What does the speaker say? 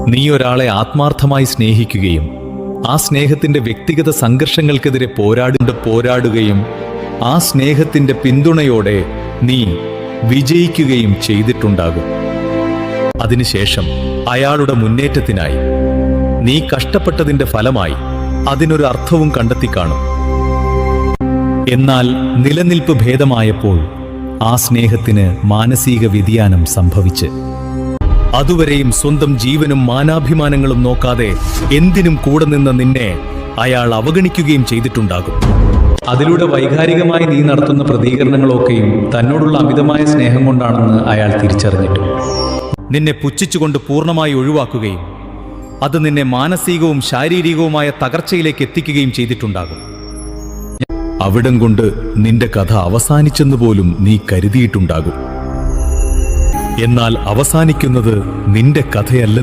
നീ ഒരാളെ ആത്മാർത്ഥമായി സ്നേഹിക്കുകയും ആ സ്നേഹത്തിന്റെ വ്യക്തിഗത സംഘർഷങ്ങൾക്കെതിരെ പോരാടുകയും ആ സ്നേഹത്തിന്റെ പിന്തുണയോടെ നീ വിജയിക്കുകയും ചെയ്തിട്ടുണ്ടാകും. അതിനുശേഷം അയാളുടെ മുന്നേറ്റത്തിനായി നീ കഷ്ടപ്പെട്ടതിന്റെ ഫലമായി അതിനൊരു അർത്ഥവും കണ്ടെത്തിക്കാണും. എന്നാൽ നിലനിൽപ്പ് ഭേദമായപ്പോൾ ആ സ്നേഹത്തിന് മാനസിക വ്യതിയാനം സംഭവിച്ച് അതുവരെയും സ്വന്തം ജീവനും മാനാഭിമാനങ്ങളും നോക്കാതെ എന്തിനും കൂടെ നിന്ന നിന്നെ അയാൾ അവഗണിക്കുകയും ചെയ്തിട്ടുണ്ടാകും. അതിലൂടെ വൈകാരികമായി നീ നടത്തുന്ന പ്രതികരണങ്ങളൊക്കെയും തന്നോടുള്ള അമിതമായ സ്നേഹം കൊണ്ടാണെന്ന് അയാൾ തിരിച്ചറിഞ്ഞിട്ടും നിന്നെ പുച്ഛിച്ചുകൊണ്ട് പൂർണ്ണമായി ഒഴിവാക്കുകയും അത് നിന്നെ മാനസികവും ശാരീരികവുമായ തകർച്ചയിലേക്ക് എത്തിക്കുകയും ചെയ്തിട്ടുണ്ടാകും. അവിടം കൊണ്ട് നിന്റെ കഥ അവസാനിച്ചെന്ന് പോലും നീ കരുതിയിട്ടുണ്ടാകും. എന്നാൽ അവസാനിക്കുന്നത് നിന്റെ കഥയല്ല.